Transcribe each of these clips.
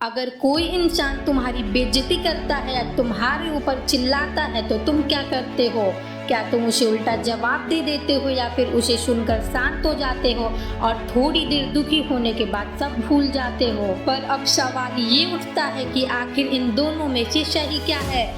अगर कोई इंसान तुम्हारी बेइज्जती करता है या तुम्हारे ऊपर चिल्लाता है तो तुम क्या करते हो? क्या तुम उसे उल्टा जवाब दे देते हो या फिर उसे सुनकर शांत हो जाते हो और थोड़ी देर दुखी होने के बाद सब भूल जाते हो? पर अब सवाल ये उठता है कि आखिर इन दोनों में से सही क्या है?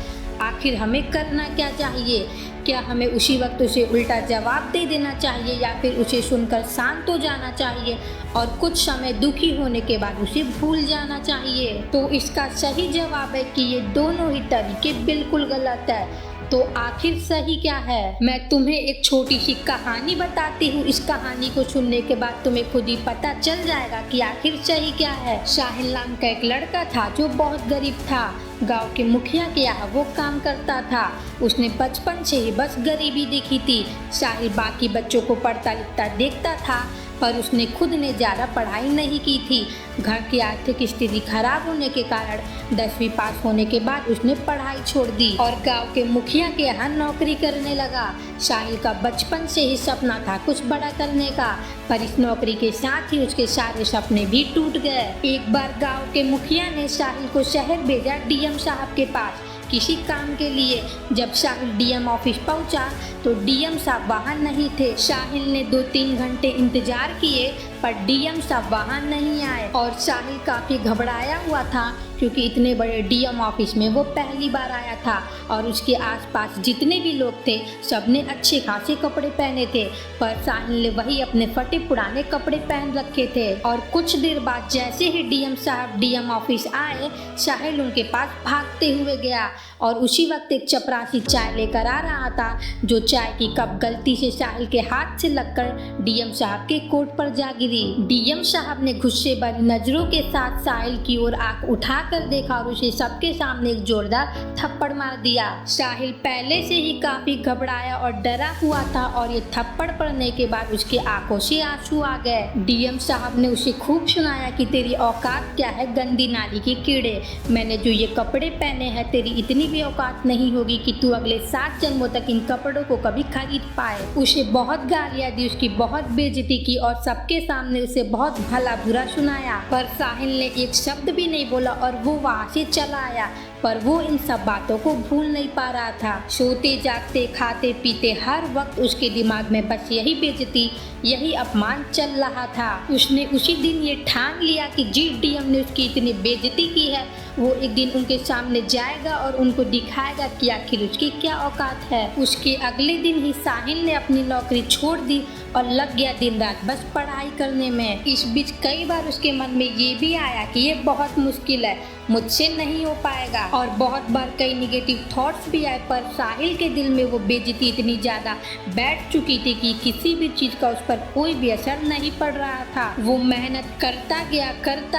आखिर हमें करना क्या चाहिए? क्या हमें उसी वक्त उसे उल्टा जवाब दे देना चाहिए या फिर उसे सुनकर शांत हो जाना चाहिए और कुछ समय दुखी होने के बाद उसे भूल जाना चाहिए? तो इसका सही जवाब है कि ये दोनों ही तरीके बिल्कुल गलत है। तो आखिर सही क्या है? मैं तुम्हें एक छोटी सी कहानी बताती हूँ। इस कहानी को सुनने के बाद तुम्हें खुद ही पता चल जाएगा कि आखिर सही क्या है। साहिल नाम का एक लड़का था जो बहुत गरीब था। गांव के मुखिया के यहाँ वो काम करता था। उसने बचपन से ही बस गरीबी देखी थी। साहिल बाकी बच्चों को पढ़ता लिखता देखता था पर उसने खुद ने ज़्यादा पढ़ाई नहीं की थी। घर की आर्थिक स्थिति खराब होने के कारण 10वीं पास होने के बाद उसने पढ़ाई छोड़ दी और गांव के मुखिया के यहाँ नौकरी करने लगा। साहिल का बचपन से ही सपना था कुछ बड़ा करने का, पर इस नौकरी के साथ ही उसके सारे सपने भी टूट गए। एक बार गांव के मुखिया ने साहिल को शहर भेजा डीएम साहब के पास किसी काम के लिए। जब साहिल डीएम ऑफिस पहुंचा तो डीएम साहब वहाँ नहीं थे। साहिल ने 2-3 घंटे इंतजार किए पर डीएम साहब वहाँ नहीं आए और साहिल काफ़ी घबराया हुआ था क्योंकि इतने बड़े डीएम ऑफिस में वो पहली बार आया था और उसके आसपास जितने भी लोग थे सबने अच्छे खासे कपड़े पहने थे पर साहिल ने वही अपने फटे पुराने कपड़े पहन रखे थे। और कुछ देर बाद जैसे ही डीएम साहब डीएम ऑफिस आए, साहिल उनके पास भागते हुए गया और उसी वक्त एक चपरासी चाय लेकर आ रहा था जो चाय की कप गलती से साहिल के हाथ से लगकर डीएम साहब के कोट पर जा गिरी। डीएम साहब ने गुस्से भरी नजरों के साथ साहिल की ओर आंख उठाकर देखा और उसे सबके सामने एक जोरदार थप्पड़ मार दिया। साहिल पहले से ही काफी घबराया और डरा हुआ था और ये थप्पड़ पड़ने के बाद उसके आंखों से आंसू आ गए। डीएम साहब ने उसे खूब सुनाया कि तेरी औकात क्या है गंदी नाली के कीड़े, मैंने जो ये कपड़े पहने हैं तेरी इतनी भी औकात नहीं होगी कि तू अगले 7 जन्मों तक इन कपड़ों को कभी खरीद पाए। उसे बहुत गालियां दी, उसकी बहुत बेइज्जती की और सबके सामने उसे बहुत भला बुरा सुनाया पर साहिल ने एक शब्द भी नहीं बोला और वो वहाँ से चला आया। पर वो इन सब बातों को भूल नहीं पा रहा था। सोते जागते खाते पीते हर वक्त उसके दिमाग में बस यही बेइज्जती यही अपमान चल रहा था। उसने उसी दिन ये ठान लिया कि जिस डीएम ने उसकी इतनी बेइज्जती की है वो एक दिन उनके सामने जाएगा और उनको दिखाएगा कि आखिर उसकी क्या औकात है। उसके अगले दिन ही साहिल ने अपनी नौकरी छोड़ दी और लग गया दिन रात बस पढ़ाई करने में। इस बीच कई बार उसके मन में ये भी आया कि ये बहुत मुश्किल है, मुझसे नहीं हो पाएगा और बहुत बार कई निगेटिव थॉट्स भी आए पर साहिल के दिल में वो बेइज्जती इतनी ज़्यादा बैठ चुकी थी कि किसी भी चीज़ का उस पर कोई भी असर नहीं पड़ रहा था। वो मेहनत करता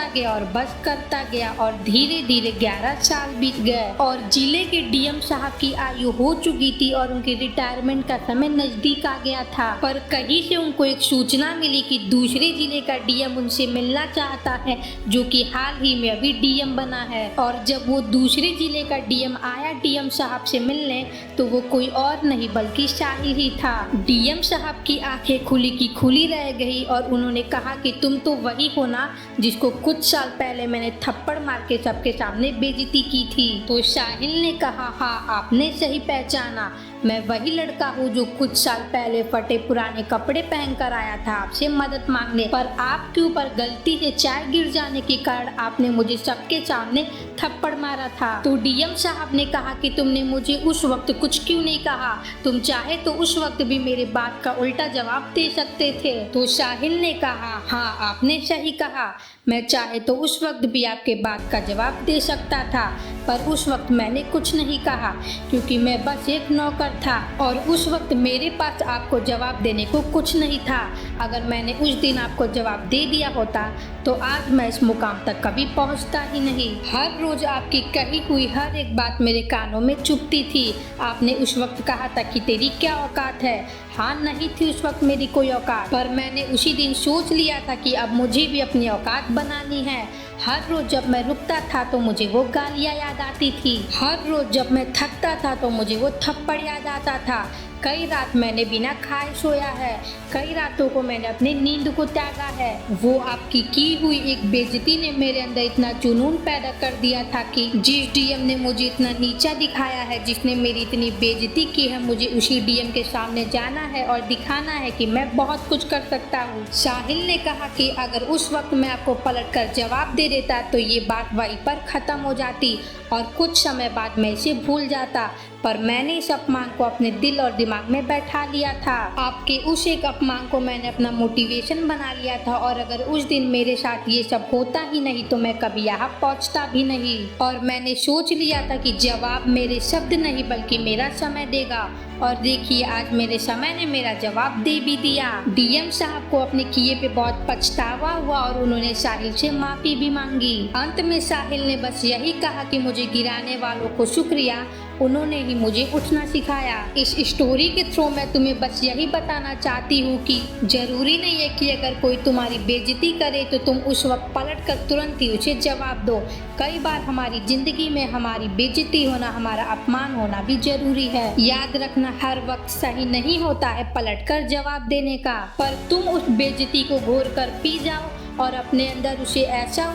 गया और बस करता गया और धीरे धीरे 11 साल बीत गए और जिले के डीएम साहब की आयु हो चुकी थी और उनके रिटायरमेंट का समय नजदीक आ गया था। पर कहीं से उनको एक सूचना मिली कि दूसरे जिले का डीएम उनसे मिलना चाहता है जो कि हाल ही में अभी डीएम बना है। और जब वो दूसरे जिले का डीएम आया डीएम साहब से मिलने तो वो कोई और नहीं बल्कि साहिल ही था। डीएम साहब की आंखें खुली की खुली रह गई और उन्होंने कहा कि तुम तो वही हो ना जिसको कुछ साल पहले मैंने थप्पड़ मार के सबके सामने बेइज्जती की थी। तो साहिल ने कहा, हाँ आपने सही पहचाना, मैं वही लड़का हूँ जो कुछ साल पहले फटे पुराने कपड़े पहनकर आया था आपसे मदद मांगने, पर आपके ऊपर गलती से चाय गिर जाने के कारण आपने मुझे सबके सामने थप्पड़ मारा था। तो डीएम साहब ने कहा कि तुमने मुझे उस वक्त कुछ क्यों नहीं कहा, तुम चाहे तो उस वक्त भी मेरे बात का उल्टा जवाब दे सकते थे। तो साहिल ने कहा, हाँ आपने सही कहा, मैं चाहे तो उस वक्त भी आपके बात का जवाब दे सकता था पर उस वक्त मैंने कुछ नहीं कहा क्योंकि मैं बस एक नौकर था और उस वक्त मेरे पास आपको जवाब देने को कुछ नहीं था। अगर मैंने उस दिन आपको जवाब दे दिया होता तो आज मैं इस मुकाम तक कभी पहुंचता ही नहीं। हर रोज आपकी कही हुई हर एक बात मेरे कानों में चुभती थी। आपने उस वक्त कहा था कि तेरी क्या औकात है, हाँ नहीं थी उस वक्त मेरी कोई औकात, पर मैंने उसी दिन सोच लिया था कि अब मुझे भी अपनी औकात बनानी है। हर रोज जब मैं रुकता था तो मुझे वो गालियाँ याद आती थी, हर रोज जब मैं थकता था तो मुझे वो थप्पड़ याद आता था। कई रात मैंने बिना खाए सोया है, कई रातों को मैंने अपनी नींद को त्यागा है। वो आपकी की हुई एक बेइज्जती ने मेरे अंदर इतना जुनून पैदा कर दिया था कि जिस डीएम ने मुझे इतना नीचा दिखाया है, जिसने मेरी इतनी बेइज्जती की है, मुझे उसी डीएम के सामने जाना है और दिखाना है कि मैं बहुत कुछ कर सकता हूँ। साहिल ने कहा कि अगर उस वक्त मैं आपको पलट कर जवाब दे देता तो ये बात वहीं पर खत्म हो जाती और कुछ समय बाद मैं इसे भूल जाता, पर मैंने इस अपमान को अपने दिल और दिमाग में बैठा लिया था। आपके उस एक अपमान को मैंने अपना मोटिवेशन बना लिया था और अगर उस दिन मेरे साथ ये सब होता ही नहीं तो मैं कभी यहाँ पहुँचता भी नहीं। और मैंने सोच लिया था कि जवाब मेरे शब्द नहीं बल्कि मेरा समय देगा, और देखिए आज मेरे समय ने मेरा जवाब दे भी दिया। डीएम साहब को अपने किए पे बहुत पछतावा हुआ और उन्होंने साहिल से माफी भी मांगी। अंत में साहिल ने बस यही कहा कि मुझे गिराने वालों को शुक्रिया, उन्होंने ही मुझे उठना सिखाया। इस स्टोरी के थ्रू मैं तुम्हें बस यही बताना चाहती हूँ कि जरूरी नहीं है कि अगर कोई तुम्हारी बेइज्जती करे तो तुम उस वक्त पलट कर तुरंत ही उसे जवाब दो। कई बार हमारी जिंदगी में हमारी बेइज्जती होना, हमारा अपमान होना भी जरूरी है। याद रखना, हर वक्त सही नहीं होता है पलट कर जवाब देने का, पर तुम उस बेइज्जती को घोर कर पी जाओ और अपने अंदर उसे ऐसा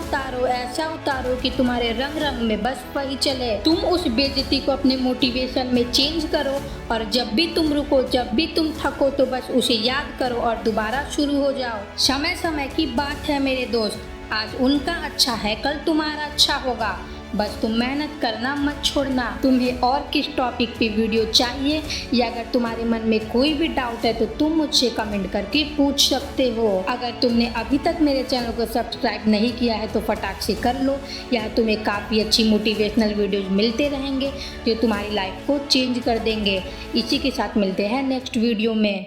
उतारो कि तुम्हारे रंग रंग में बस वही चले। तुम उस बेइज्जती को अपने मोटिवेशन में चेंज करो और जब भी तुम रुको, जब भी तुम थको तो बस उसे याद करो और दोबारा शुरू हो जाओ। समय समय की बात है मेरे दोस्त, आज उनका अच्छा है कल तुम्हारा अच्छा होगा। बस तुम मेहनत करना मत छोड़ना। तुम्हें और किस टॉपिक पे वीडियो चाहिए या अगर तुम्हारे मन में कोई भी डाउट है तो तुम मुझसे कमेंट करके पूछ सकते हो। अगर तुमने अभी तक मेरे चैनल को सब्सक्राइब नहीं किया है तो फटाक से कर लो। यहाँ तुम्हें काफ़ी अच्छी मोटिवेशनल वीडियोज मिलते रहेंगे जो तुम्हारी लाइफ को चेंज कर देंगे। इसी के साथ मिलते हैं नेक्स्ट वीडियो में।